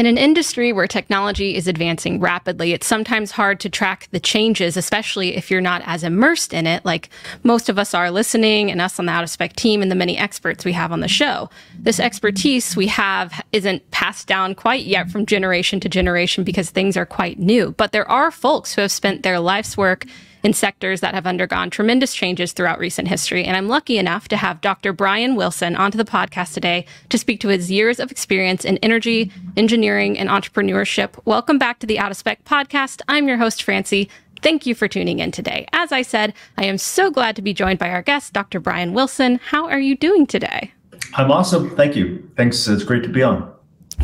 In an industry where technology is advancing rapidly, it's sometimes hard to track the changes, especially if you're not as immersed in it, like most of us are listening and us on the Out of Spec team and the many experts we have on the show. This expertise we have isn't passed down quite yet from generation to generation because things are quite new. But there are folks who have spent their life's work in sectors that have undergone tremendous changes throughout recent history. And I'm lucky enough to have Dr. Bryan Willson onto the podcast today to speak to his years of experience in energy, engineering, and entrepreneurship. Welcome back to the Out of Spec podcast. I'm your host, Francie. Thank you for tuning in today. As I said, I am so glad to be joined by our guest, Dr. Bryan Willson. How are you doing today? I'm awesome. Thank you. Thanks. It's great to be on.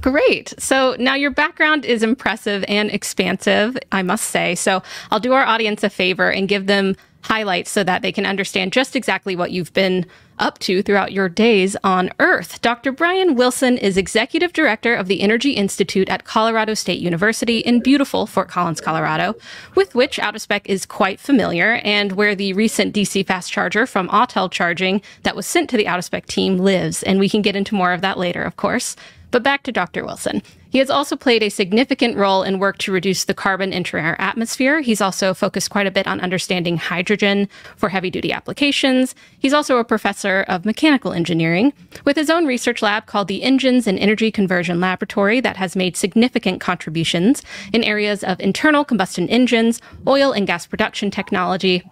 Great. So now your background is impressive and expansive, I must say. So I'll do our audience a favor and give them highlights so that they can understand just exactly what you've been up to throughout your days on Earth. Dr. Bryan Willson is Executive Director of the Energy Institute at Colorado State University in beautiful Fort Collins, Colorado, with which Out of Spec is quite familiar and where the recent DC fast charger from Autel Charging that was sent to the Out of Spec team lives. And we can get into more of that later, of course. But back to Dr. Willson. He has also played a significant role in work to reduce the carbon entering our atmosphere. He's also focused quite a bit on understanding hydrogen for heavy-duty applications. He's also a professor of mechanical engineering with his own research lab called the Engines and Energy Conversion Laboratory that has made significant contributions in areas of internal combustion engines, oil and gas production technology,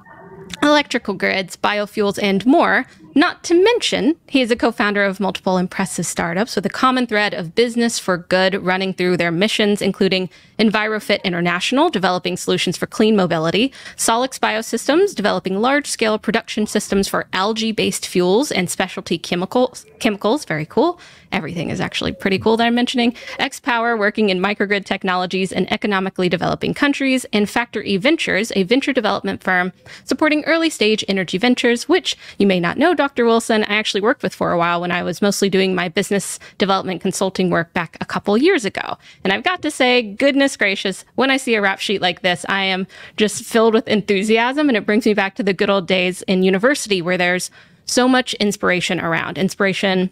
electrical grids, biofuels, and more. Not to mention, he is a co-founder of multiple impressive startups with a common thread of business for good running through their missions, including EnviroFit International, developing solutions for clean mobility, Solix Biosystems, developing large-scale production systems for algae-based fuels and specialty chemicals, very cool. Everything is actually pretty cool that I'm mentioning. X-Power, working in microgrid technologies in economically developing countries, and Factor E Ventures, a venture development firm supporting early-stage energy ventures, which you may not know, Dr. Willson, I actually worked with for a while when I was mostly doing my business development consulting work back a couple years ago. And I've got to say, goodness gracious, when I see a rap sheet like this, I am just filled with enthusiasm, and it brings me back to the good old days in university where there's so much inspiration around. Inspiration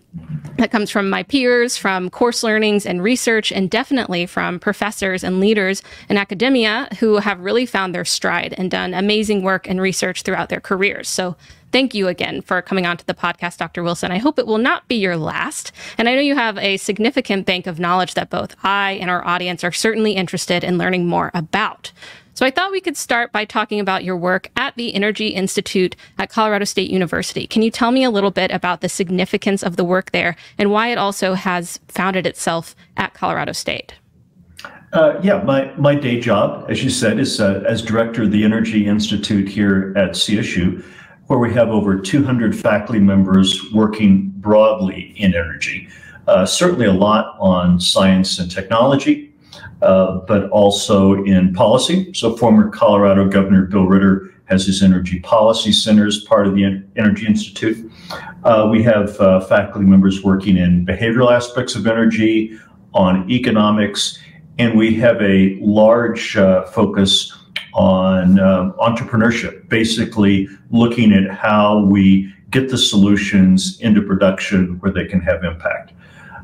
that comes from my peers, from course learnings and research, and definitely from professors and leaders in academia who have really found their stride and done amazing work and research throughout their careers. So thank you again for coming onto the podcast, Dr. Willson. I hope it will not be your last. And I know you have a significant bank of knowledge that both I and our audience are certainly interested in learning more about. So I thought we could start by talking about your work at the Energy Institute at Colorado State University. Can you tell me a little bit about the significance of the work there and why it also has founded itself at Colorado State? Yeah, my day job, as you said, is as director of the Energy Institute here at CSU, where we have over 200 faculty members working broadly in energy. Certainly a lot on science and technology, but also in policy. So former Colorado Governor Bill Ritter has his energy policy center as part of the Energy Institute. We have faculty members working in behavioral aspects of energy, on economics, and we have a large focus on entrepreneurship, basically looking at how we get the solutions into production where they can have impact.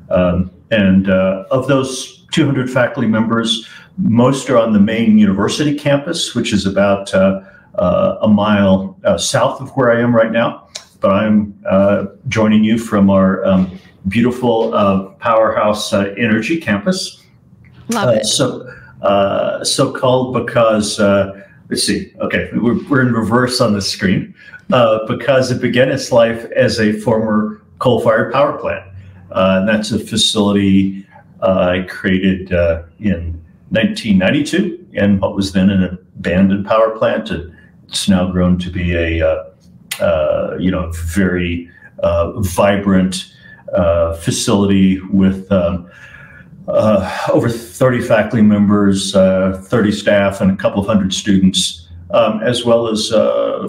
And of those 200 faculty members, most are on the main university campus, which is about a mile south of where I am right now. But I'm joining you from our beautiful powerhouse energy campus. Love it. So called because, let's see, okay, we're in reverse on the screen, because it began its life as a former coal-fired power plant. And that's a facility I created in 1992, and what was then an abandoned power plant. And it's now grown to be a very vibrant facility with over 30 faculty members, 30 staff, and a couple of hundred students, as well as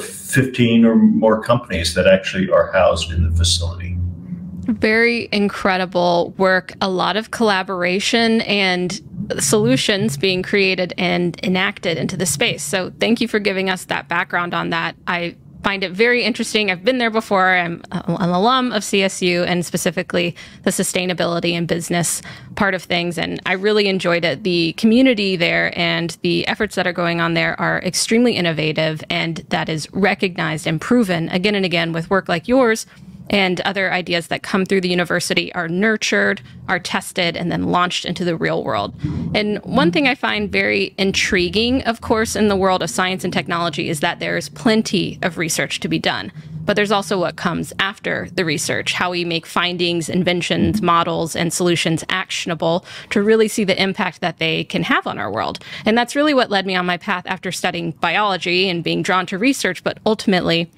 15 or more companies that actually are housed in the facility. Very incredible work, a lot of collaboration and solutions being created and enacted into the space. So thank you for giving us that background on that. I find it very interesting. I've been there before. I'm an alum of CSU, and specifically the sustainability and business part of things. And I really enjoyed it. The community there and the efforts that are going on there are extremely innovative, and that is recognized and proven again and again with work like yours. And other ideas that come through the university are nurtured, are tested, and then launched into the real world. And one thing I find very intriguing, of course, in the world of science and technology is that there's plenty of research to be done. But there's also what comes after the research, how we make findings, inventions, models, and solutions actionable to really see the impact that they can have on our world. And that's really what led me on my path after studying biology and being drawn to research, but ultimately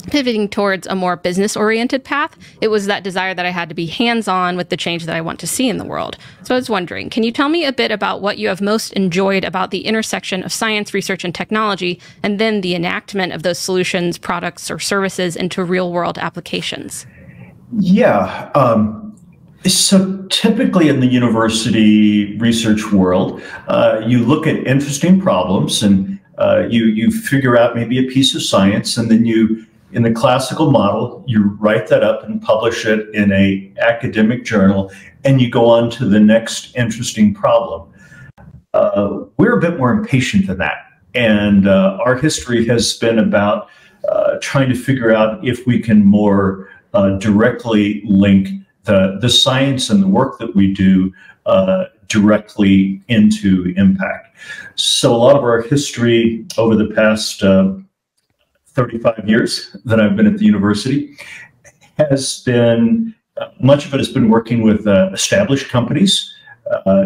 pivoting towards a more business-oriented path. It was that desire that I had to be hands-on with the change that I want to see in the world. So I was wondering, can you tell me a bit about what you have most enjoyed about the intersection of science, research, and technology, and then the enactment of those solutions, products, or services into real-world applications? Yeah. So typically in the university research world, you look at interesting problems and you figure out maybe a piece of science, and then in the classical model, you write that up and publish it in an academic journal, and you go on to the next interesting problem. We're a bit more impatient than that. And our history has been about trying to figure out if we can more directly link the science and the work that we do directly into impact. So a lot of our history over the past 35 years that I've been at the university has been, much of it has been working with established companies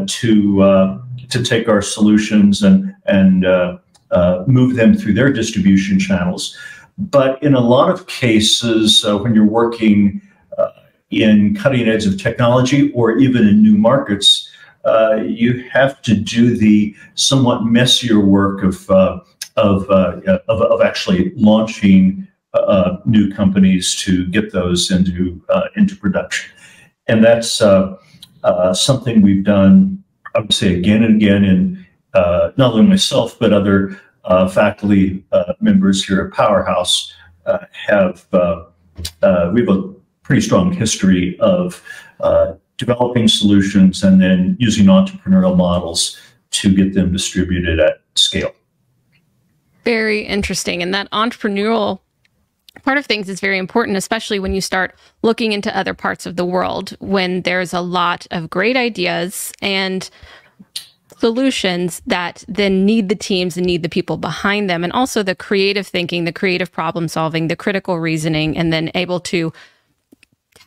to take our solutions and move them through their distribution channels. But in a lot of cases, when you're working in cutting edge of technology or even in new markets, you have to do the somewhat messier work of actually launching new companies to get those into production. And that's something we've done, I would say, again and again, in not only myself, but other faculty members here at Powerhouse we have a pretty strong history of developing solutions and then using entrepreneurial models to get them distributed at scale. Very interesting. And that entrepreneurial part of things is very important, especially when you start looking into other parts of the world, when there's a lot of great ideas and solutions that then need the teams and need the people behind them, and also the creative thinking, the creative problem solving, the critical reasoning, and then able to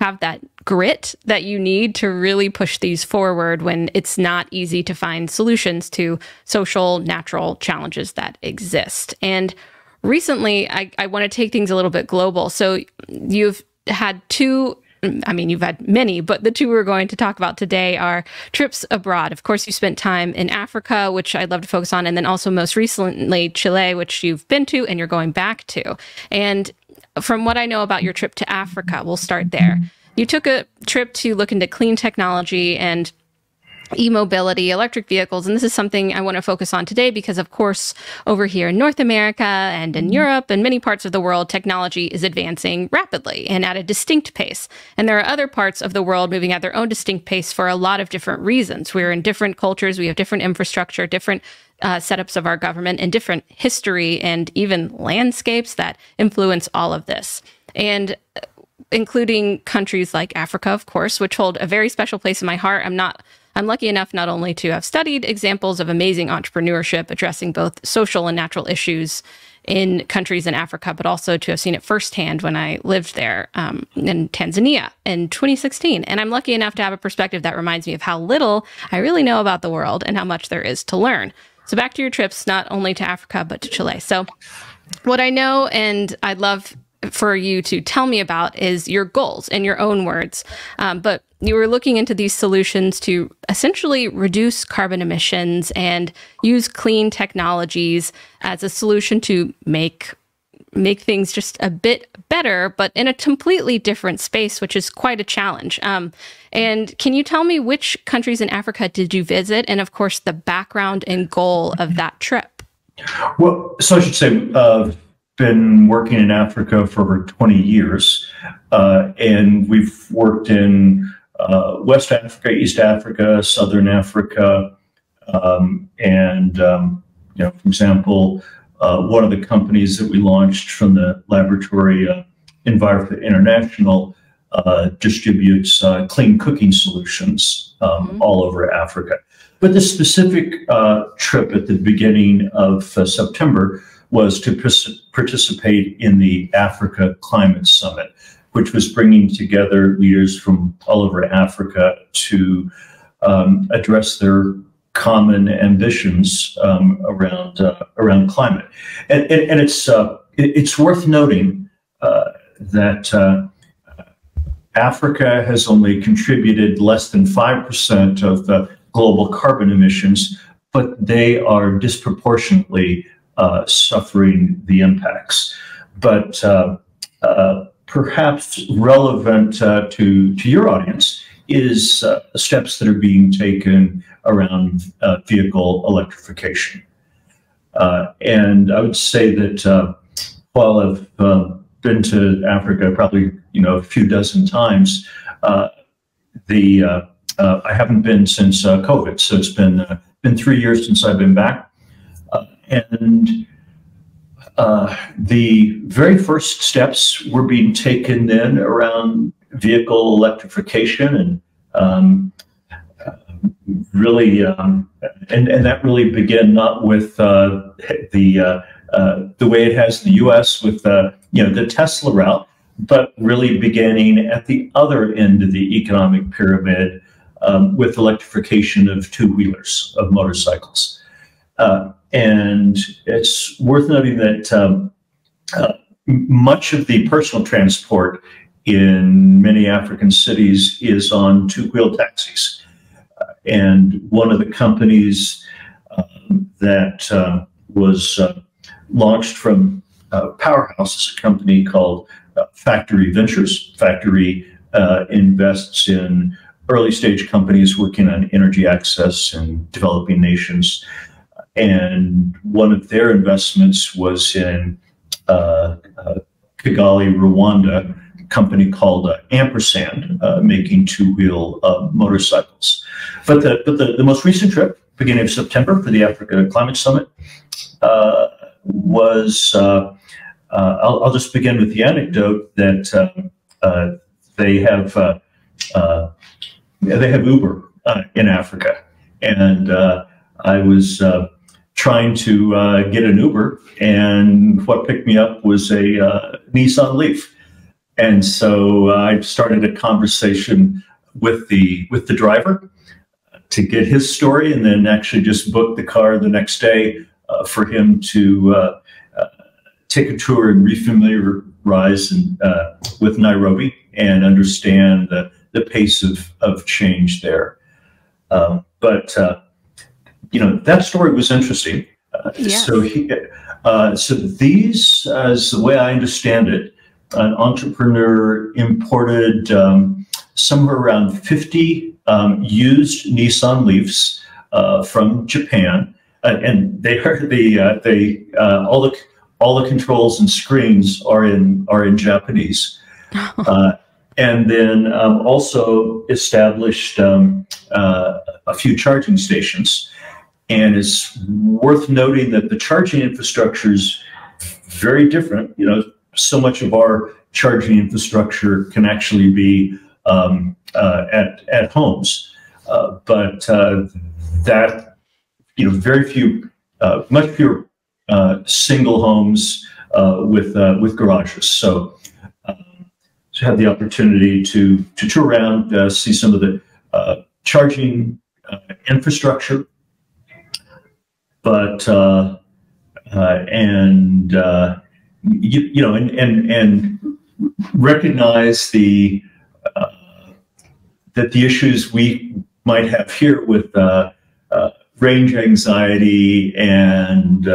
have that grit that you need to really push these forward when it's not easy to find solutions to social, natural challenges that exist. And recently, I want to take things a little bit global. So you've had you've had many, but the two we're going to talk about today are trips abroad. Of course, you spent time in Africa, which I'd love to focus on, and then also most recently, Chile, which you've been to and you're going back to. And from what I know about your trip to Africa, we'll start there. You took a trip to look into clean technology and e-mobility, electric vehicles, and this is something I want to focus on today because, of course, over here in North America and in Europe and many parts of the world, technology is advancing rapidly and at a distinct pace. And there are other parts of the world moving at their own distinct pace for a lot of different reasons. We're in different cultures, we have different infrastructure, different setups of our government, and different history and even landscapes that influence all of this. And including countries like Africa, of course, which hold a very special place in my heart. I'm lucky enough not only to have studied examples of amazing entrepreneurship addressing both social and natural issues in countries in Africa, but also to have seen it firsthand when I lived there in Tanzania in 2016. And I'm lucky enough to have a perspective that reminds me of how little I really know about the world and how much there is to learn. So back to your trips, not only to Africa, but to Chile. So what I know, and I'd love for you to tell me about, is your goals in your own words. But you were looking into these solutions to essentially reduce carbon emissions and use clean technologies as a solution to make things just a bit better, but in a completely different space, which is quite a challenge. And can you tell me which countries in Africa did you visit? And of course, the background and goal of that trip? Well, so I should say, been working in Africa for over 20 years, and we've worked in West Africa, East Africa, Southern Africa, and for example, one of the companies that we launched from the laboratory, Environment International, distributes clean cooking solutions all over Africa. But the specific trip at the beginning of September was to participate in the Africa Climate Summit, which was bringing together leaders from all over Africa to address their common ambitions around climate. And it's worth noting that Africa has only contributed less than 5% of the global carbon emissions, but they are disproportionately suffering the impacts. But perhaps relevant to your audience is steps that are being taken around vehicle electrification. And I would say that while I've been to Africa probably a few dozen times, I haven't been since COVID, so it's been 3 years since I've been back. And the very first steps were being taken then around vehicle electrification, and really, and that really began not with the way it has in the U.S. with the Tesla route, but really beginning at the other end of the economic pyramid with electrification of two-wheelers, of motorcycles. And it's worth noting that much of the personal transport in many African cities is on two-wheel taxis. And one of the companies that was launched from Powerhouse is a company called Factory Ventures. Factory invests in early-stage companies working on energy access in developing nations. And one of their investments was in Kigali, Rwanda, a company called Ampersand, making two-wheel motorcycles. But the most recent trip, beginning of September, for the Africa Climate Summit, was I'll just begin with the anecdote that they have Uber in Africa, and I was trying to get an Uber, and what picked me up was a Nissan Leaf. And so I started a conversation with the driver to get his story, and then actually just booked the car the next day for him to take a tour and refamiliarize with Nairobi and understand the pace of change there. But that story was interesting. Yes. So these, as the way I understand it, an entrepreneur imported somewhere around 50 used Nissan Leafs from Japan, and they are all the controls and screens are in Japanese, and then also established a few charging stations. And it's worth noting that the charging infrastructure is very different. So much of our charging infrastructure can actually be at homes, but that very few, much fewer single homes with garages. So to have the opportunity to tour around, see some of the charging infrastructure, but and recognize that the issues we might have here with range anxiety and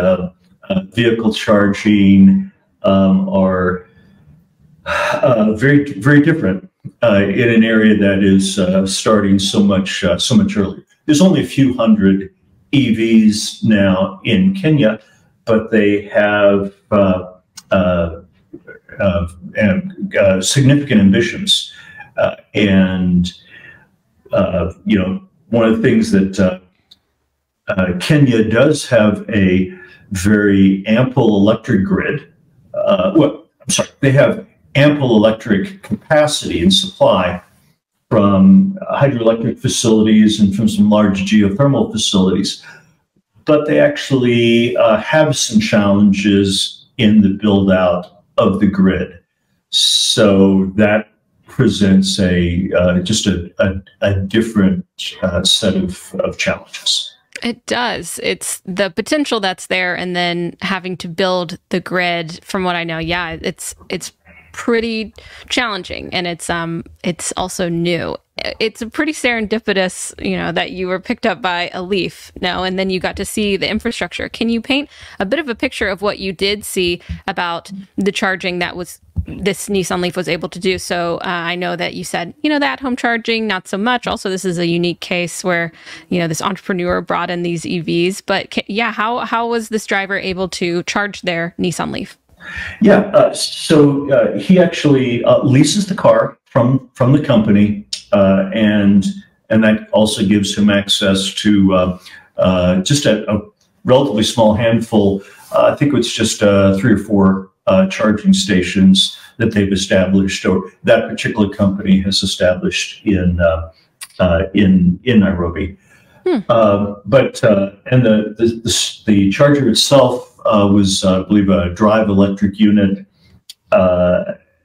vehicle charging are very, very different in an area that is starting so much earlier. There's only a few hundred EVs now in Kenya, but they have significant ambitions. And one of the things that Kenya does have a very ample electric grid. They have ample electric capacity and supply from hydroelectric facilities and from some large geothermal facilities. But they actually have some challenges in the build out of the grid. So that presents just a different set of challenges. It does. It's the potential that's there, and then having to build the grid. From what I know, yeah, it's pretty challenging, and it's also new. It's a pretty serendipitous, that you were picked up by a leaf, and then you got to see the infrastructure. Can you paint a bit of a picture of what you did see about the charging that this Nissan Leaf was able to do? So I know that you said, the at-home charging, not so much. Also, this is a unique case where, this entrepreneur brought in these EVs. But how was this driver able to charge their Nissan Leaf? Yeah, so he actually leases the car from the company, and that also gives him access to just a relatively small handful. I think it's just 3 or 4 charging stations that they've established, or that particular company has established in Nairobi. But the charger itself was, I believe, a drive electric unit,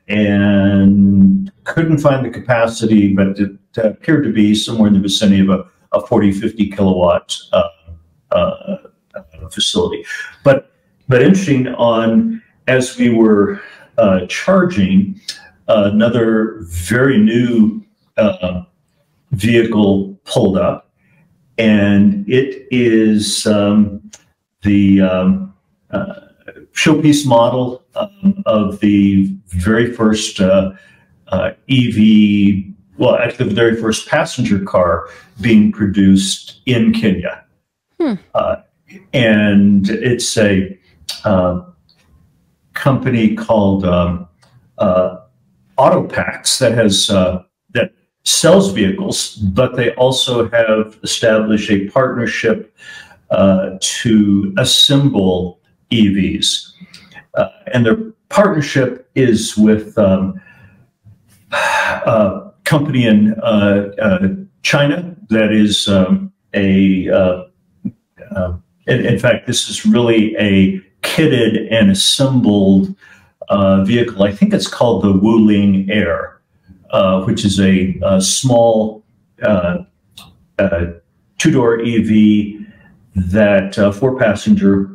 and couldn't find the capacity, but it appeared to be somewhere in the vicinity of a 40, 50 kilowatt facility. But interesting, as we were charging, another very new vehicle pulled up, and it is the showpiece model of the very first EV, well, actually the very first passenger car being produced in Kenya. And it's a company called Autopax that sells vehicles, but they also have established a partnership to assemble EVs. And their partnership is with a company in China that is in fact, this is really a kitted and assembled vehicle. I think it's called the Wuling Air, which is a small 2-door EV that 4-passenger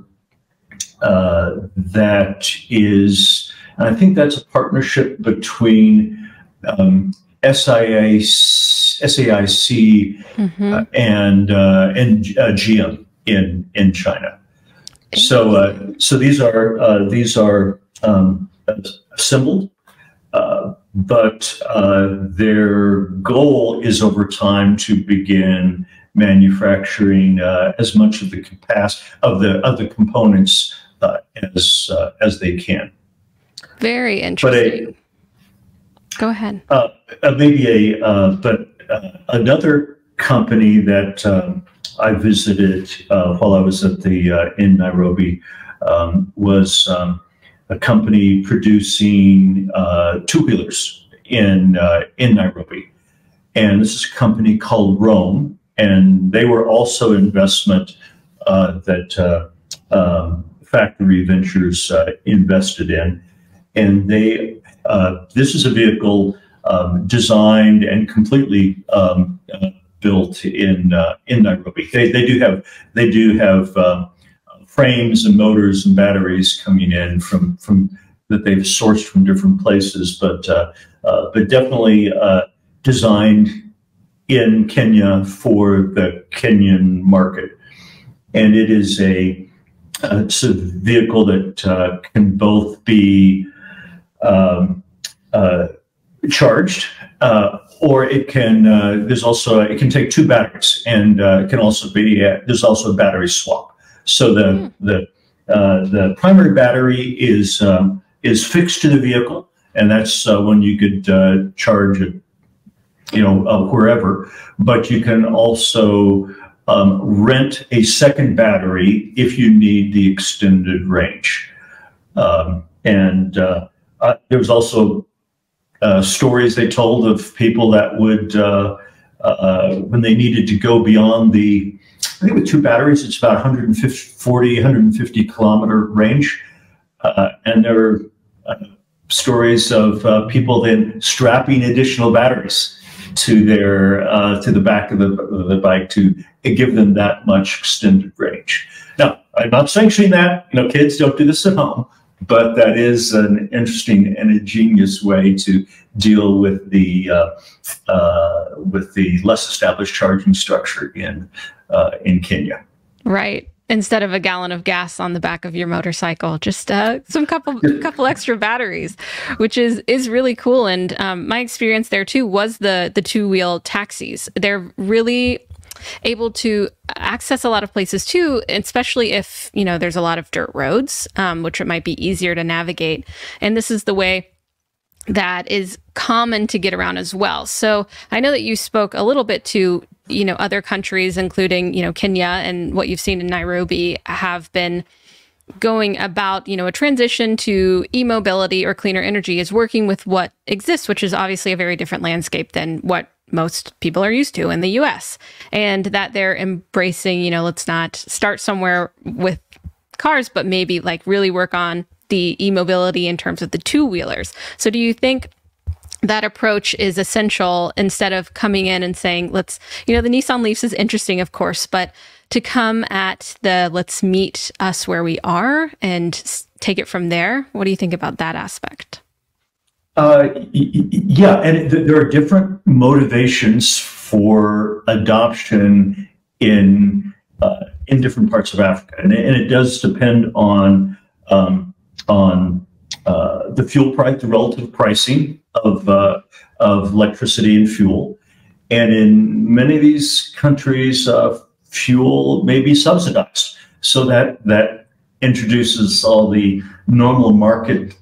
that is, and I think that's a partnership between SAIC and GM in China. So these are assembled, but their goal is over time to begin manufacturing as much of the capacity of the components as they can. Very interesting. Go ahead. Another company that I visited while I was at in Nairobi was a company producing 2-wheelers in Nairobi, and this is a company called Rome, and they were also an investment that Factory Ventures invested in, and this is a vehicle designed and completely built in Nairobi. They do have frames and motors and batteries coming in from that they've sourced from different places, but definitely designed in Kenya for the Kenyan market. And it is it's a vehicle that can both be charged, or it can. It can take 2 batteries, and it can also be. There's also a battery swap. So the primary battery is is fixed to the vehicle, and that's when you could charge it, wherever. But you can also rent a second battery if you need the extended range. There was also stories they told of people that would, when they needed to go beyond the, I think with two batteries, it's about 150 kilometer range. And there were stories of people then strapping additional batteries to the back of the bike to give them that much extended range. Now, I'm not sanctioning that. Kids, don't do this at home. But that is an interesting and ingenious way to deal with the less established charging structure in Kenya. Right. Instead of a gallon of gas on the back of your motorcycle, just some couple extra batteries, which is really cool. And my experience there too was the two-wheel taxis. They're really able to access a lot of places too, especially if, there's a lot of dirt roads, which it might be easier to navigate. And this is the way that is common to get around as well. So I know that you spoke a little bit to, other countries, including, Kenya, and what you've seen in Nairobi have been going about, a transition to e-mobility or cleaner energy is working with what exists, which is obviously a very different landscape than what most people are used to in the US, and that they're embracing, let's not start somewhere with cars, but maybe really work on the e-mobility in terms of the two-wheelers. So do you think that approach is essential instead of coming in and saying, the Nissan Leafs is interesting, of course, but to come at let's meet us where we are and take it from there? What do you think about that aspect? Yeah, and there are different motivations for adoption in different parts of Africa, and it does depend on the fuel price, the relative pricing of electricity and fuel, and in many of these countries, fuel may be subsidized, so that introduces all the normal market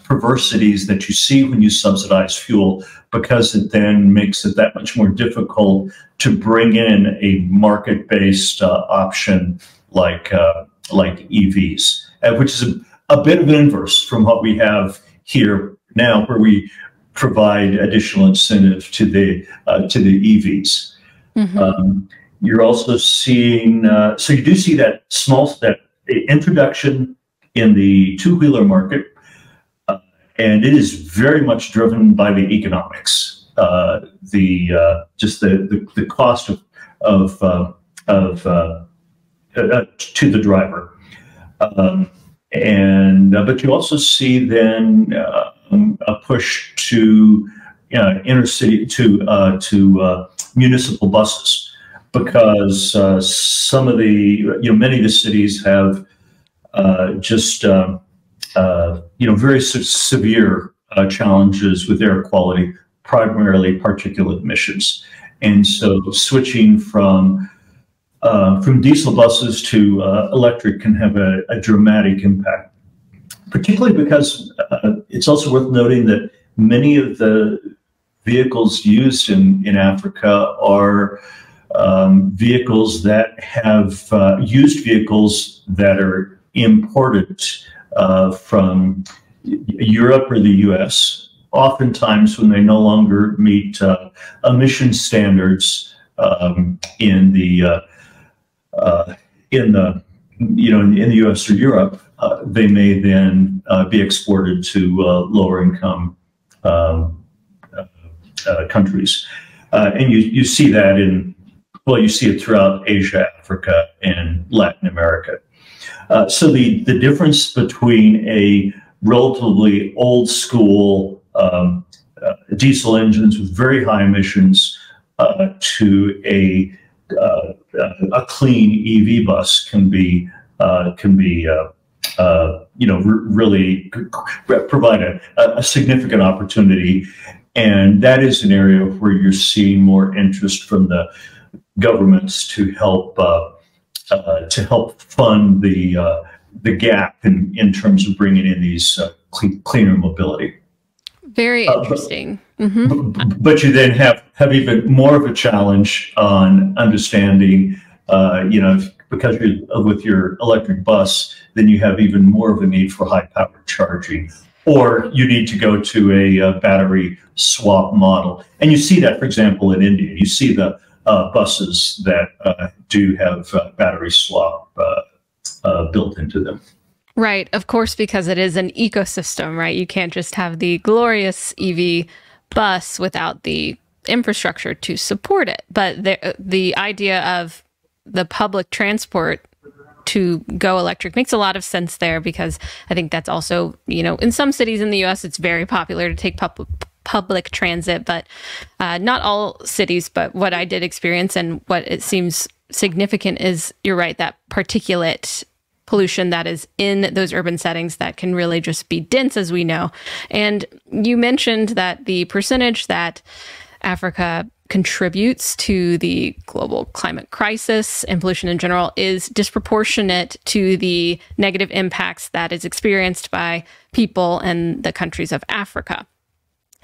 perversities that you see when you subsidize fuel, because it then makes it that much more difficult to bring in a market-based option like EVs, which is a bit of an inverse from what we have here now, where we provide additional incentive to the EVs. Mm-hmm. You're also seeing, so you do see that introduction in the two-wheeler market, and it is very much driven by the economics, just the cost to the driver, but you also see then a push to intercity to municipal buses, because some of the many of the cities have very severe challenges with air quality, primarily particulate emissions, and so switching from diesel buses to electric can have a dramatic impact, particularly because it's also worth noting that many of the vehicles used in Africa are vehicles that have used vehicles that are imported from Europe or the US, oftentimes when they no longer meet emission standards in the US or Europe, they may then be exported to lower income countries, and you see that you see it throughout Asia, Africa, and Latin America. So the difference between a relatively old school diesel engines with very high emissions to a clean EV bus can be really provide a significant opportunity, and that is an area where you're seeing more interest from the governments to help fund the gap in terms of bringing in these cleaner mobility. Very interesting. But you then have even more of a challenge on understanding, because you're with your electric bus, then you have even more of a need for high power charging, or you need to go to a battery swap model. And you see that, for example, in India. You see the buses that do have battery swap built into them. Right. Of course, because it is an ecosystem, right? You can't just have the glorious EV bus without the infrastructure to support it. But the idea of the public transport to go electric makes a lot of sense there, because I think that's also, in some cities in the US, it's very popular to take public transit, but not all cities. But what I did experience and what it seems significant is, you're right, that particulate pollution that is in those urban settings that can really just be dense, as we know. And you mentioned that the percentage that Africa contributes to the global climate crisis and pollution in general is disproportionate to the negative impacts that is experienced by people in the countries of Africa.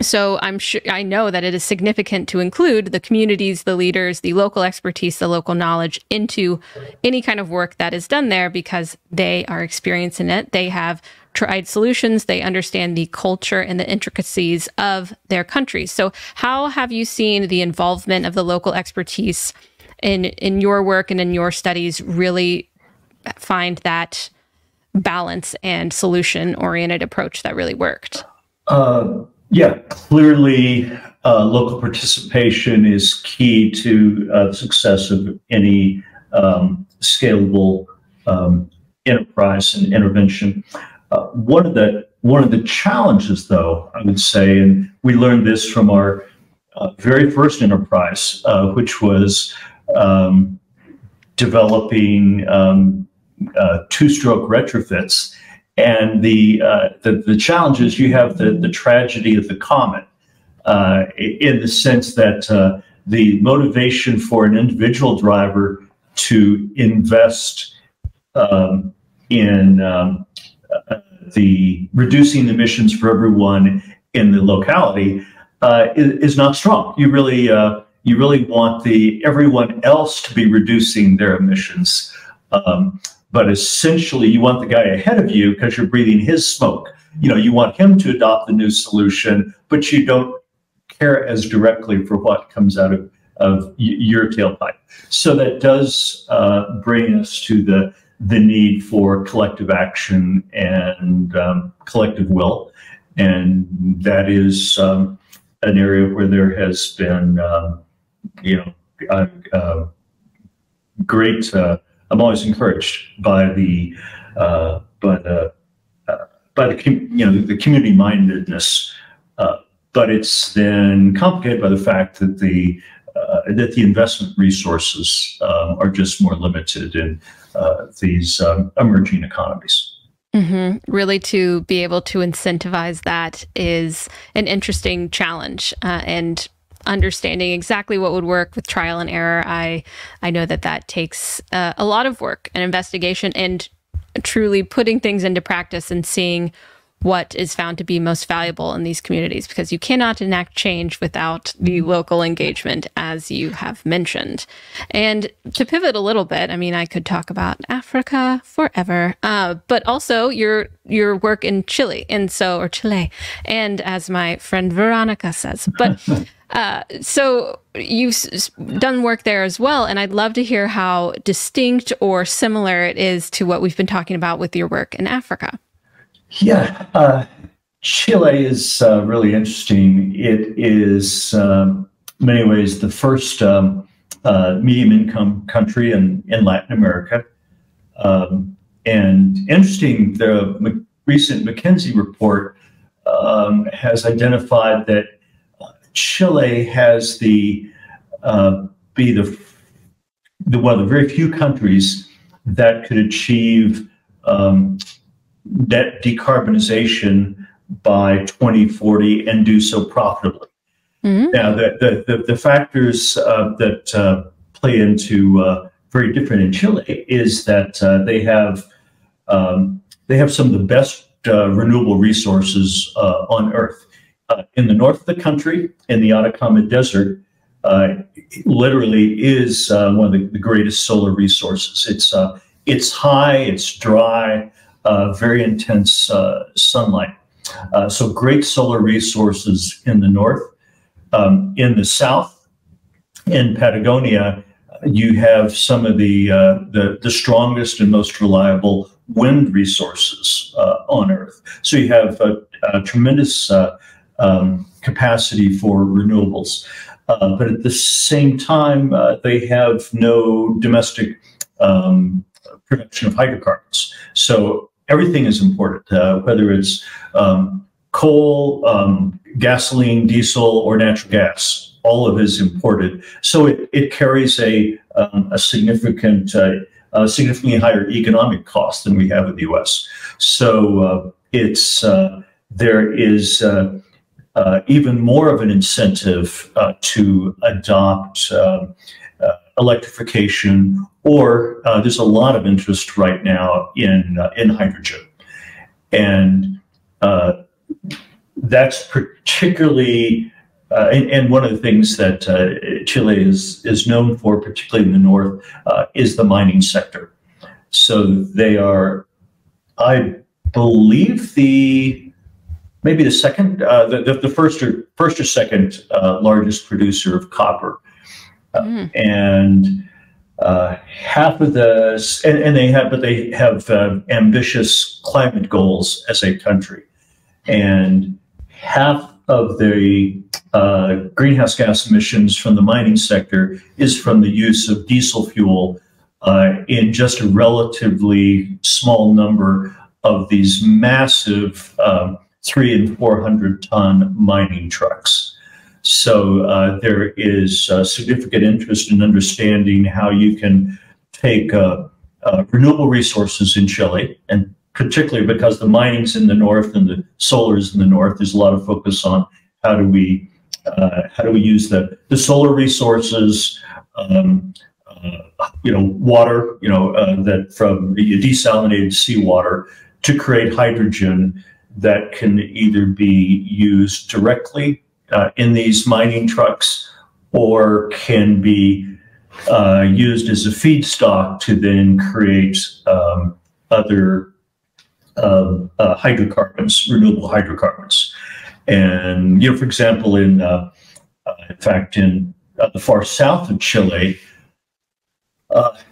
So I know that it is significant to include the communities, the leaders, the local expertise, the local knowledge into any kind of work that is done there, because they are experiencing it. They have tried solutions. They understand the culture and the intricacies of their countries. So how have you seen the involvement of the local expertise in your work and in your studies really find that balance and solution-oriented approach that really worked? Yeah, clearly, local participation is key to the success of any scalable enterprise and intervention. One of the challenges, though, I would say, and we learned this from our very first enterprise, which was developing two-stroke retrofits. And the challenge is you have the tragedy of the comet, in the sense that the motivation for an individual driver to invest in the reducing emissions for everyone in the locality is not strong. You really want everyone else to be reducing their emissions. But essentially, you want the guy ahead of you because you're breathing his smoke. You want him to adopt the new solution, but you don't care as directly for what comes out of your tailpipe. So that does bring us to the need for collective action and collective will. And that is an area where there has been, great. I'm always encouraged by the community mindedness, but it's then complicated by the fact that the investment resources are just more limited in these emerging economies. Really, to be able to incentivize that is an interesting challenge, and understanding exactly what would work with trial and error. I know that takes a lot of work and investigation, and truly putting things into practice and seeing what is found to be most valuable in these communities, because you cannot enact change without the local engagement, as you have mentioned. And to pivot a little bit, I mean, I could talk about Africa forever, but also your work in Chile, or Chile, and as my friend Veronica says, but so you've done work there as well, and I'd love to hear how distinct or similar it is to what we've been talking about with your work in Africa. Yeah, Chile is really interesting. It is, in many ways, the first medium-income country in Latin America. And interesting, the recent McKinsey report has identified that Chile has be one of the very few countries that could achieve net decarbonization by 2040 and do so profitably. Now, the factors that play into very different in Chile is that they have some of the best renewable resources on Earth. In the north of the country, in the Atacama Desert, literally is one of the greatest solar resources. It's high, it's dry, very intense sunlight. So great solar resources in the north. In the south, in Patagonia, you have some of the strongest and most reliable wind resources on Earth. So you have a tremendous capacity for renewables. But at the same time, they have no domestic production of hydrocarbons. So everything is imported, whether it's coal, gasoline, diesel, or natural gas. All of it is imported. So it carries a significantly higher economic cost than we have in the U.S. So there is even more of an incentive to adopt electrification, or there's a lot of interest right now in hydrogen, and that's particularly and one of the things that Chile is known for, particularly in the north, is the mining sector. So they are, I believe, maybe the second, the first or second largest producer of copper, and half of they have ambitious climate goals as a country, and half of the greenhouse gas emissions from the mining sector is from the use of diesel fuel in just a relatively small number of these massive 300 and 400 ton mining trucks. So there is significant interest in understanding how you can take renewable resources in Chile, and particularly because the mining's in the north and the solar's in the north, there's a lot of focus on how do we use the solar resources, water, that from desalinated seawater to create hydrogen that can either be used directly in these mining trucks, or can be used as a feedstock to then create other hydrocarbons, renewable hydrocarbons. And for example, in fact, in the far south of Chile,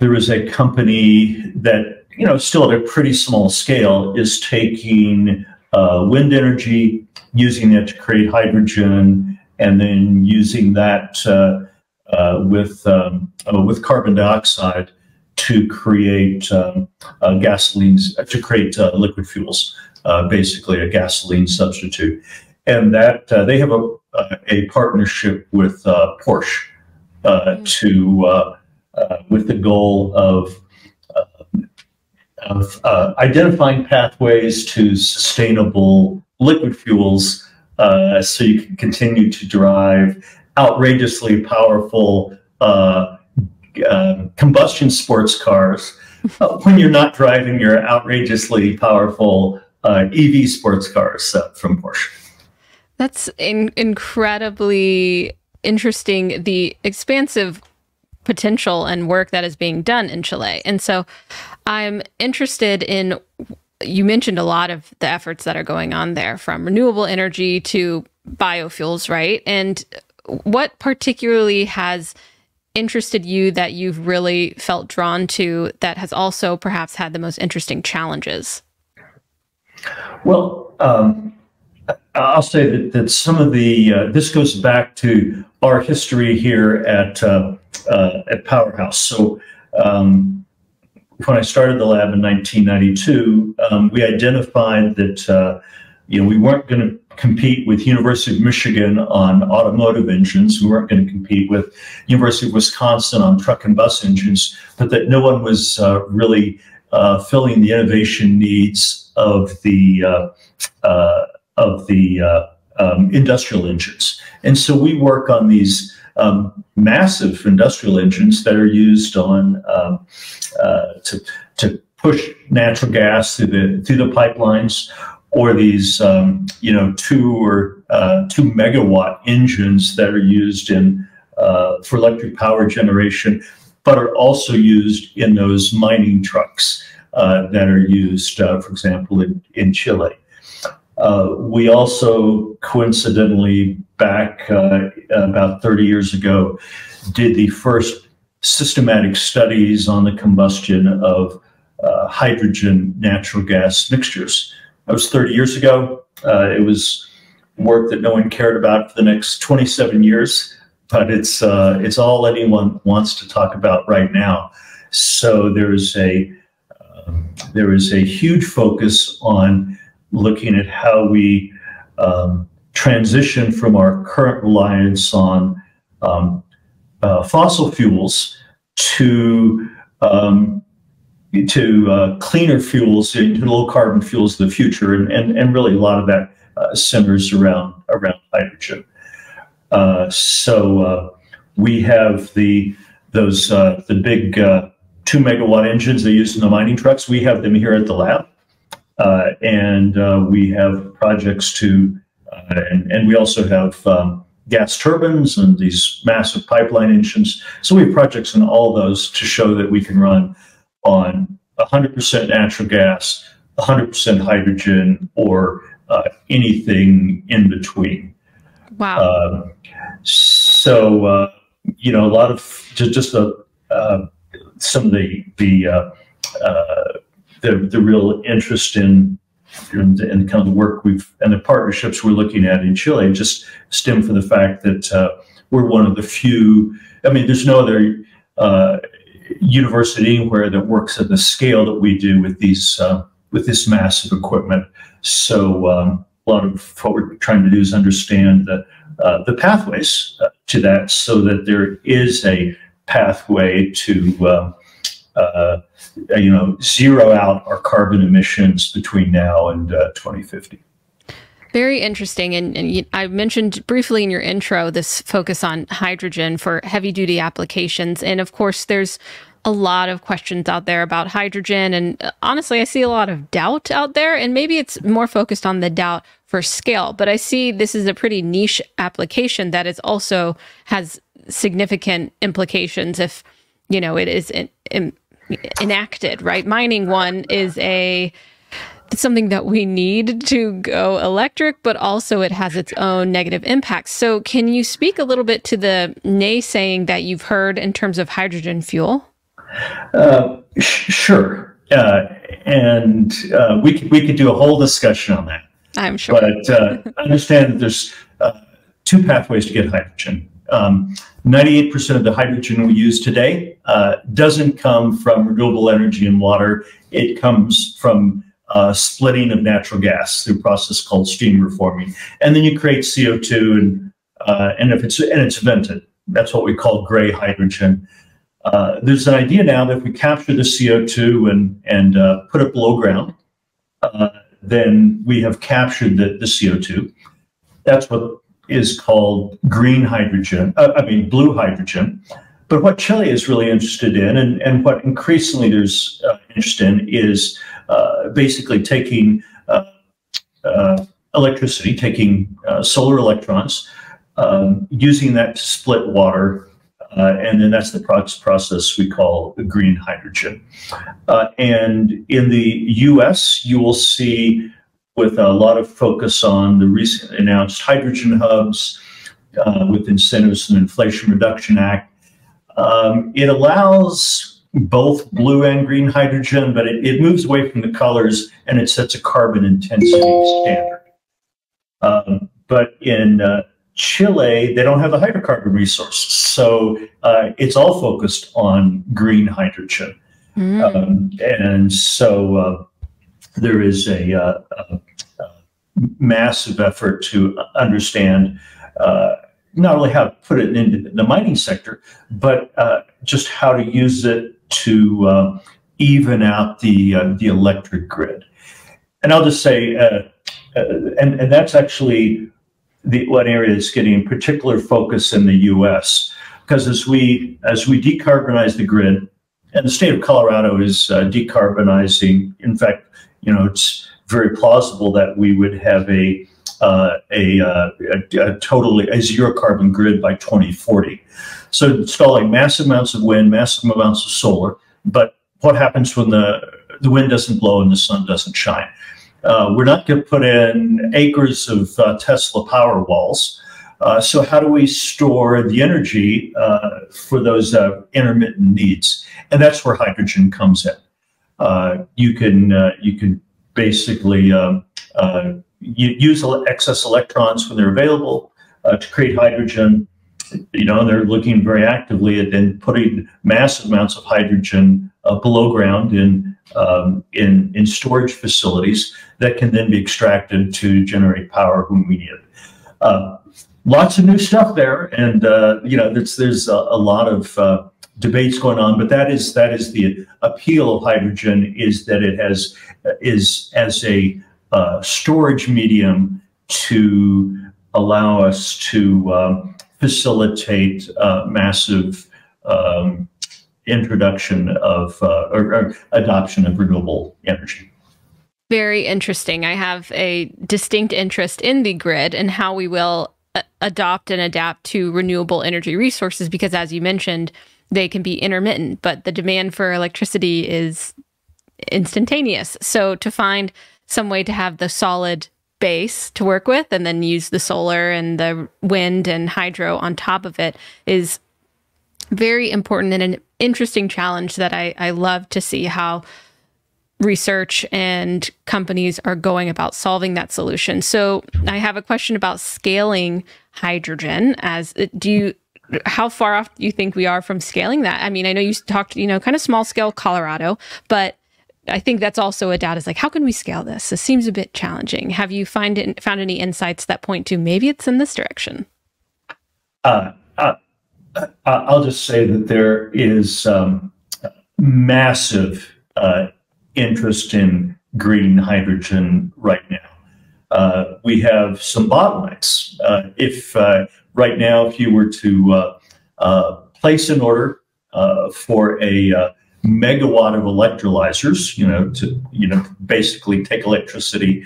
there is a company that still at a pretty small scale is taking wind energy, using it to create hydrogen, and then using that with carbon dioxide to create gasolines, to create liquid fuels, basically a gasoline substitute. And that they have a partnership with Porsche with the goal of identifying pathways to sustainable liquid fuels, so you can continue to drive outrageously powerful combustion sports cars when you're not driving your outrageously powerful EV sports cars from Porsche. That's incredibly interesting, the expansive potential and work that is being done in Chile. And so I'm interested in, you mentioned a lot of the efforts that are going on there, from renewable energy to biofuels, right? And what particularly has interested you that you've really felt drawn to, that has also perhaps had the most interesting challenges? Well, I'll say that some of the this goes back to our history here at Powerhouse. So when I started the lab in 1992, we identified that we weren't going to compete with University of Michigan on automotive engines. We weren't going to compete with University of Wisconsin on truck and bus engines, but that no one was really filling the innovation needs of the industrial engines. And so we work on these massive industrial engines that are used on to push natural gas through the pipelines, or these, 2 megawatt engines that are used in for electric power generation, but are also used in those mining trucks that are used, for example, in Chile. We also, coincidentally, back about 30 years ago, did the first systematic studies on the combustion of hydrogen natural gas mixtures. That was 30 years ago. It was work that no one cared about for the next 27 years, but it's all anyone wants to talk about right now. So there is a huge focus on looking at how we transition from our current reliance on fossil fuels to cleaner fuels, into low carbon fuels of the future, and really a lot of that centers around hydrogen. So we have the big 2 megawatt engines they use in the mining trucks. We have them here at the lab, and we have projects to, and we also have gas turbines and these massive pipeline engines. So we have projects on all those to show that we can run on 100% natural gas, 100% hydrogen, or anything in between. Wow. So a lot of just some of the real interest in kind of the work and the partnerships we're looking at in Chile just stem from the fact that we're one of the few. I mean, there's no other university anywhere that works at the scale that we do with these with this massive equipment. So a lot of what we're trying to do is understand the pathways to that, so that there is a pathway to zero out our carbon emissions between now and 2050. Very interesting. And I mentioned briefly in your intro this focus on hydrogen for heavy duty applications. And of course, there's a lot of questions out there about hydrogen. And honestly, I see a lot of doubt out there. And maybe it's more focused on the doubt for scale. But I see this is a pretty niche application that is also has significant implications if, it is enacted, right? Mining one is something that we need to go electric, but also it has its own negative impacts. So can you speak a little bit to the naysaying that you've heard in terms of hydrogen fuel? Sure. And we could do a whole discussion on that. I'm sure. But understand that there's 2 pathways to get hydrogen. 98% of the hydrogen we use today doesn't come from renewable energy and water. It comes from splitting of natural gas through a process called steam reforming, and then you create CO2, and it's vented. That's what we call gray hydrogen. There's an idea now that if we capture the CO2 and put it below ground, then we have captured the CO2. That's what is called green hydrogen. Blue hydrogen. But what Chile is really interested in, and what increasingly there's interest in, is basically taking electricity, taking solar electrons, using that to split water, and then that's the process we call green hydrogen. And in the US, you will see, with a lot of focus on the recently announced hydrogen hubs, with incentives and Inflation Reduction Act, it allows both blue and green hydrogen, but it moves away from the colors and it sets a carbon intensity standard. But in Chile, they don't have the hydrocarbon resource, so it's all focused on green hydrogen. And so there is a massive effort to understand not only how to put it into the mining sector, but just how to use it to even out the electric grid. And I'll just say, and that's actually one area that's getting particular focus in the U.S. because as we decarbonize the grid, and the state of Colorado is decarbonizing. In fact, it's very plausible that we would have a totally zero carbon grid by 2040. So installing massive amounts of wind, massive amounts of solar, but what happens when the wind doesn't blow and the sun doesn't shine? We're not going to put in acres of Tesla power walls. So how do we store the energy for those intermittent needs? And that's where hydrogen comes in. You can basically use excess electrons when they're available to create hydrogen. They're looking very actively at then putting massive amounts of hydrogen below ground in storage facilities that can then be extracted to generate power when we need it. Lots of new stuff there, and there's a lot of debates going on. But that is the appeal of hydrogen, is that it is as a storage medium to allow us to facilitate massive introduction of or adoption of renewable energy. Very interesting. I have a distinct interest in the grid and how we will adopt and adapt to renewable energy resources, because as you mentioned, they can be intermittent, but the demand for electricity is instantaneous. So to find some way to have the solid base to work with and then use the solar and the wind and hydro on top of it is very important and an interesting challenge that I love to see how research and companies are going about solving that solution. So I have a question about scaling hydrogen. How far off do you think we are from scaling that? I mean, I know you talked, kind of small scale Colorado, but I think that's also a doubt, is like, how can we scale this? It seems a bit challenging. Have you found any insights that point to maybe it's in this direction? I'll just say that there is massive interest in green hydrogen right now. We have some bottlenecks. If right now, if you were to place an order for a megawatt of electrolyzers, to basically take electricity,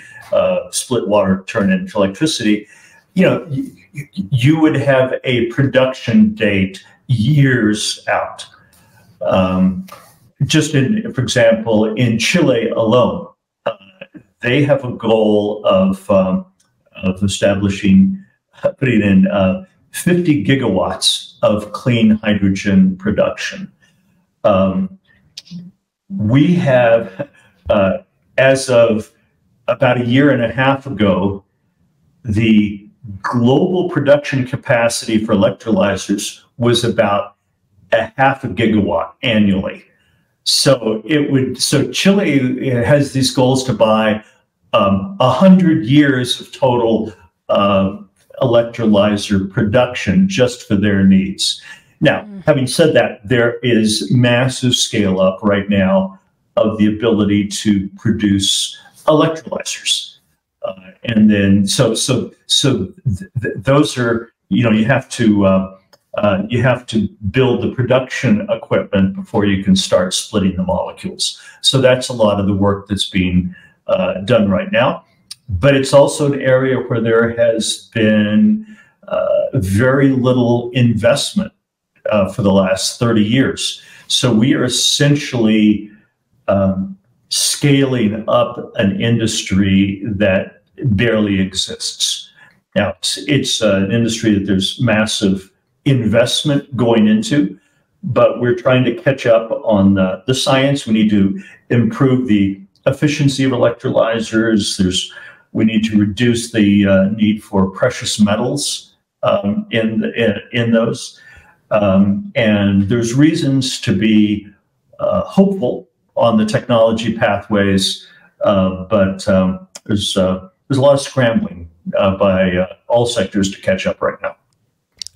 split water, turn it into electricity, you would have a production date years out. For example, in Chile alone, they have a goal of putting in 50 gigawatts of clean hydrogen production. We have, as of about a year and a half ago, the global production capacity for electrolyzers was about a half a gigawatt annually. So Chile has these goals to buy 100 years of total electrolyzer production just for their needs. Now, having said that, there is massive scale up right now of the ability to produce electrolyzers. And then, those are, you have to build the production equipment before you can start splitting the molecules. So that's a lot of the work that's being done right now. But it's also an area where there has been very little investment for the last 30 years. So we are essentially scaling up an industry that barely exists. Now, it's an industry that there's massive investment going into, but we're trying to catch up on the science. We need to improve the efficiency of electrolyzers. We need to reduce the need for precious metals in those. And there's reasons to be hopeful on the technology pathways, but there's a lot of scrambling by all sectors to catch up right now.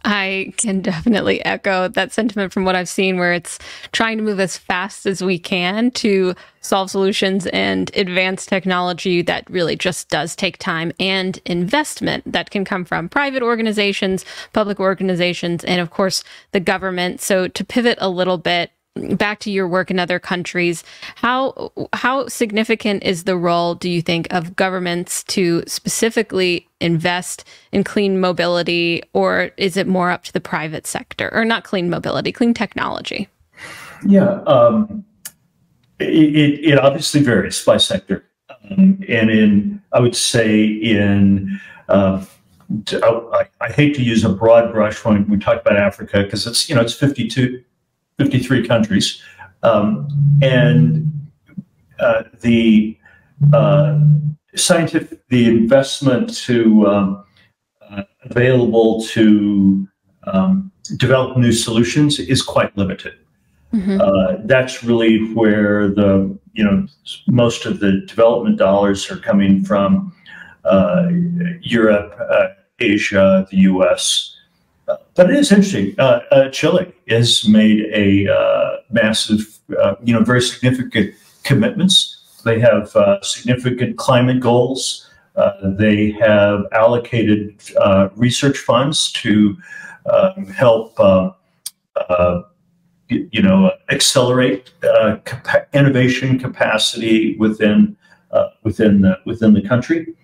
I can definitely echo that sentiment from what I've seen, where it's trying to move as fast as we can to solve solutions and advance technology that really just does take time and investment that can come from private organizations, public organizations, and of course the government. So to pivot a little bit, back to your work in other countries, how significant is the role, do you think, of governments to specifically invest in clean mobility, or is it more up to the private sector? Or not clean mobility, clean technology? Yeah, it obviously varies by sector. And I would say I hate to use a broad brush when we talk about Africa, because it's 53 countries, and the the investment available to develop new solutions is quite limited. That's really where most of the development dollars are coming from. Europe, Asia, the U.S. But it is interesting. Chile has made a massive, very significant commitments. They have significant climate goals. They have allocated research funds to help accelerate innovation capacity within the country.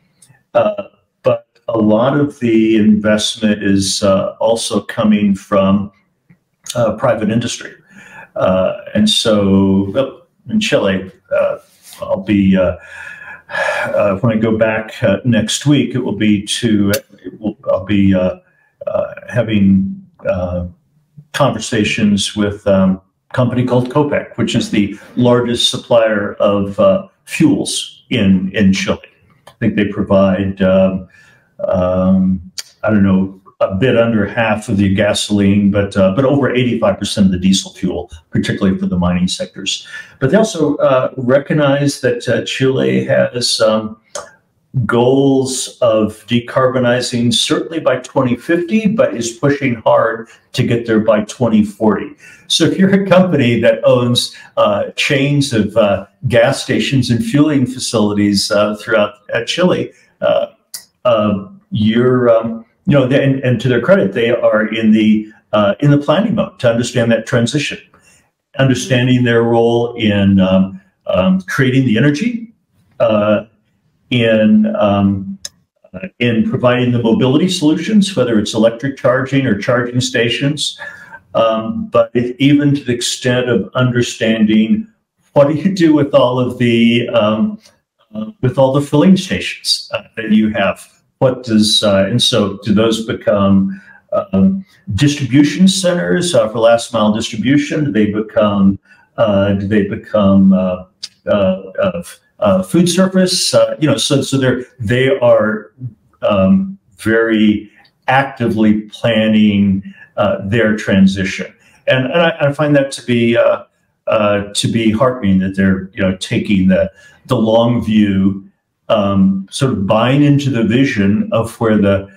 But a lot of the investment is also coming from private industry. And so in Chile, I'll be, when I go back next week, I'll be having conversations with a company called Copec, which is the largest supplier of fuels in Chile. I think they provide, I don't know, a bit under half of the gasoline, but over 85% of the diesel fuel, particularly for the mining sectors. But they also recognize that Chile has goals of decarbonizing certainly by 2050, but is pushing hard to get there by 2040. So if you're a company that owns chains of gas stations and fueling facilities throughout Chile, you're and to their credit, they are in the planning mode to understand that transition, understanding their role in creating the energy, in providing the mobility solutions, whether it's electric charging or charging stations, but even to the extent of understanding what do you do with all of the filling stations that you have. What does and so do those become distribution centers for last mile distribution? Do they become food service? So they are very actively planning their transition, and I find that to be heartening that they're taking the long view. Sort of buying into the vision of where the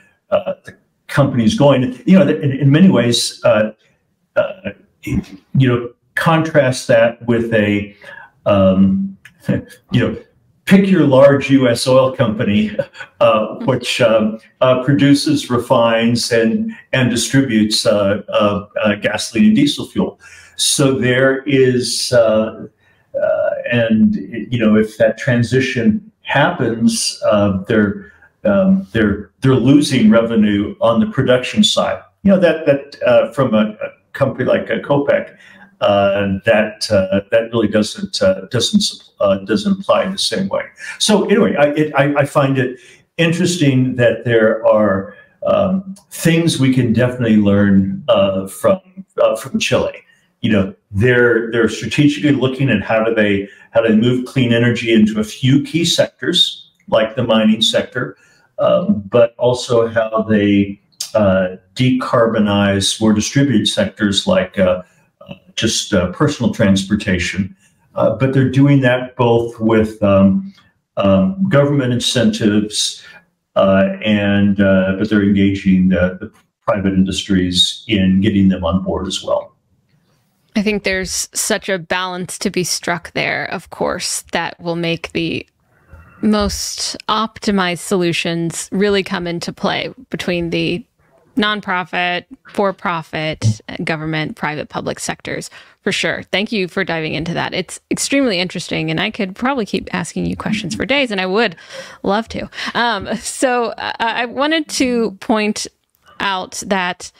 company's going. In many ways, contrast that with a, pick your large U.S. oil company, which produces, refines, and distributes gasoline and diesel fuel. So there is, if that transition happens, they're losing revenue on the production side. That from a company like Copec, that really doesn't apply in the same way. So anyway, I find it interesting that there are things we can definitely learn from Chile. They're strategically looking at how do they move clean energy into a few key sectors like the mining sector, but also how they decarbonize more distributed sectors like just personal transportation. But they're doing that both with government incentives but they're engaging the private industries in getting them on board as well. I think there's such a balance to be struck there, of course, that will make the most optimized solutions really come into play between the Nonprofit, for-profit, government, private, public sectors, for sure. Thank you for diving into that. It's extremely interesting, and I could probably keep asking you questions for days, and I would love to. So I wanted to point out that,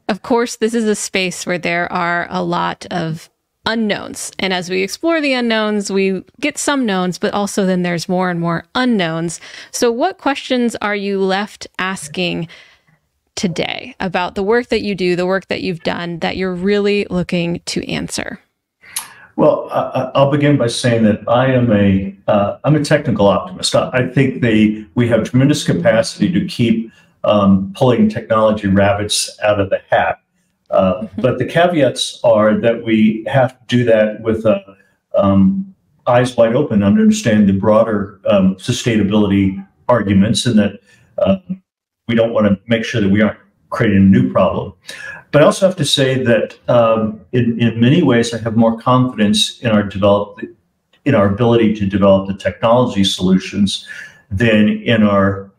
of course, this is a space where there are a lot of unknowns. And as we explore the unknowns, we get some knowns, but also then there's more and more unknowns. So what questions are you left asking today about the work that you do, the work that you've done, that you're really looking to answer? Well, I'll begin by saying that I'm a technical optimist. I think we have tremendous capacity to keep pulling technology rabbits out of the hat. But the caveats are that we have to do that with eyes wide open, understand the broader sustainability arguments, and that we don't want to make sure that we aren't creating a new problem. But I also have to say that in many ways, I have more confidence in our ability to develop the technology solutions than in our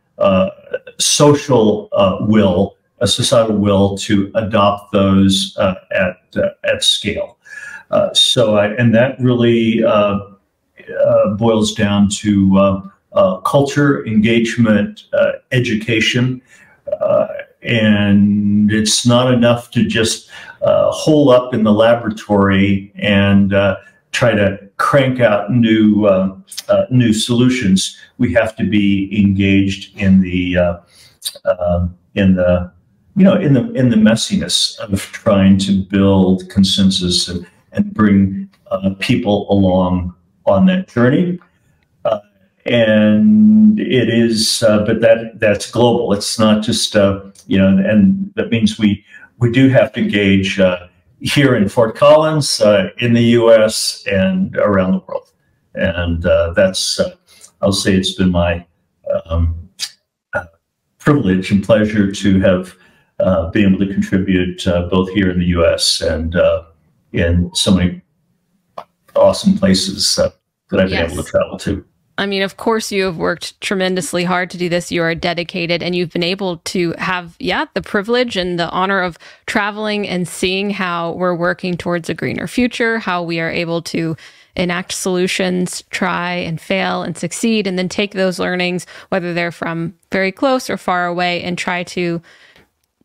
social will, a societal will to adopt those at scale. And that really boils down to culture, engagement, education, and it's not enough to just hole up in the laboratory and try to crank out new solutions. We have to be engaged in the messiness of trying to build consensus and bring people along on that journey. And it is, but that's global. It's not just, and that means we do have to engage here in Fort Collins, in the U.S. and around the world. And that's, I'll say it's been my privilege and pleasure to have been able to contribute both here in the U.S. and in so many awesome places that I've been able to travel to. I mean, of course, you have worked tremendously hard to do this. You are dedicated, and you've been able to have, the privilege and the honor of traveling and seeing how we're working towards a greener future, how we are able to enact solutions, try and fail and succeed, and then take those learnings, whether they're from very close or far away, and try to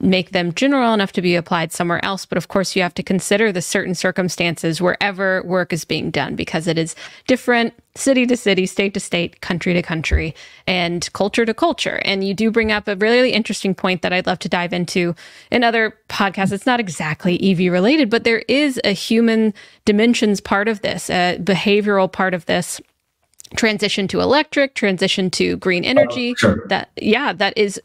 make them general enough to be applied somewhere else. But of course, you have to consider the certain circumstances wherever work is being done, because it is different city to city, state to state, country to country, and culture to culture. And you do bring up a really interesting point that I'd love to dive into in other podcasts. It's not exactly EV related, but there is a human dimensions part of this, a behavioral part of this. Transition to electric, transition to green energy. Sure. That is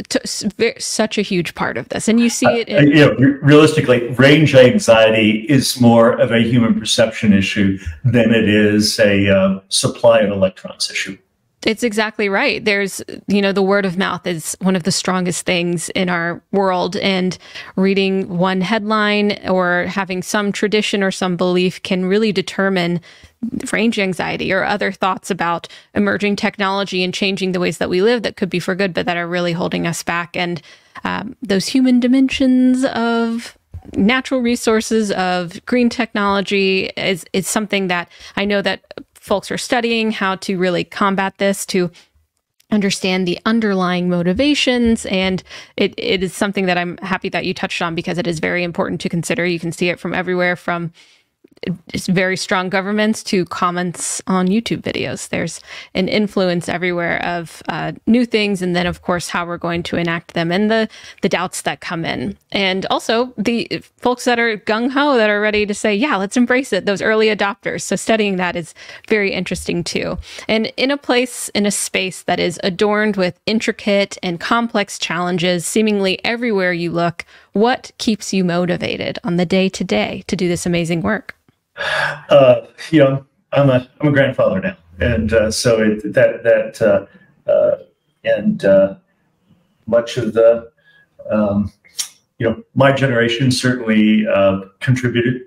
such a huge part of this, and you see it. In realistically, range anxiety is more of a human perception issue than it is a supply of electrons issue. It's exactly right. There's, the word of mouth is one of the strongest things in our world, and reading one headline or having some tradition or some belief can really determine range anxiety or other thoughts about emerging technology and changing the ways that we live that could be for good, but that are really holding us back. And those human dimensions of natural resources, of green technology is something that I know that folks are studying how to really combat this, to understand the underlying motivations. And it is something that I'm happy that you touched on, because it is very important to consider. You can see it from everywhere, from it's very strong governments to comments on YouTube videos. There's an influence everywhere of new things, and then of course how we're going to enact them, and the doubts that come in, and also the folks that are gung-ho, that are ready to say, yeah, let's embrace it, those early adopters. So studying that is very interesting too. And in a space that is adorned with intricate and complex challenges seemingly everywhere you look, what keeps you motivated on the day-to-day to do this amazing work? I'm a grandfather now, and so much of the my generation certainly contributed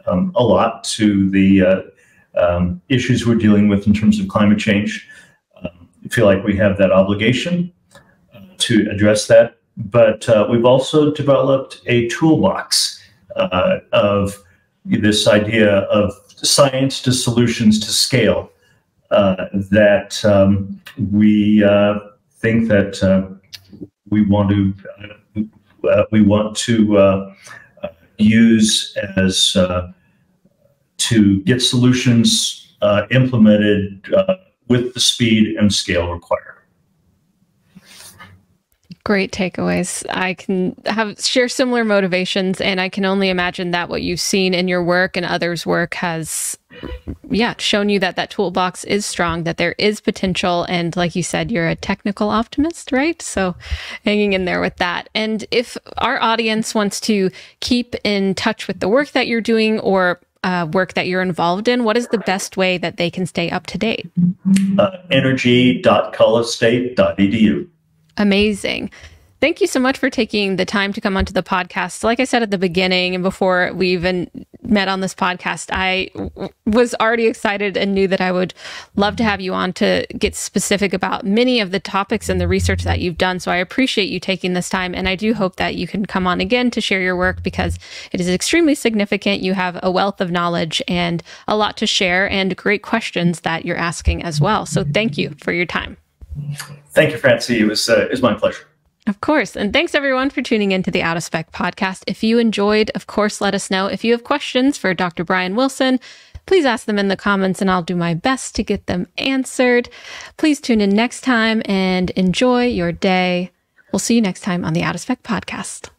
a lot to the issues we're dealing with in terms of climate change. I feel like we have that obligation to address that but we've also developed a toolbox of this idea of science to solutions to scale that we think that we want to use as to get solutions implemented with the speed and scale required. Great takeaways. I can share similar motivations, and I can only imagine that what you've seen in your work and others' work has, shown you that that toolbox is strong, that there is potential. And like you said, you're a technical optimist, right? So hanging in there with that. And if our audience wants to keep in touch with the work that you're doing or work that you're involved in, what is the best way that they can stay up to date? Energy.cullistate.edu. Amazing. Thank you so much for taking the time to come onto the podcast. Like I said at the beginning and before we even met on this podcast, I was already excited and knew that I would love to have you on to get specific about many of the topics and the research that you've done. So I appreciate you taking this time. And I do hope that you can come on again to share your work because it is extremely significant. You have a wealth of knowledge and a lot to share and great questions that you're asking as well. So thank you for your time. Thank you, Francie. It was my pleasure. Of course. And thanks everyone for tuning into the Out of Spec podcast. If you enjoyed, of course, let us know. If you have questions for Dr. Bryan Willson, please ask them in the comments and I'll do my best to get them answered. Please tune in next time and enjoy your day. We'll see you next time on the Out of Spec podcast.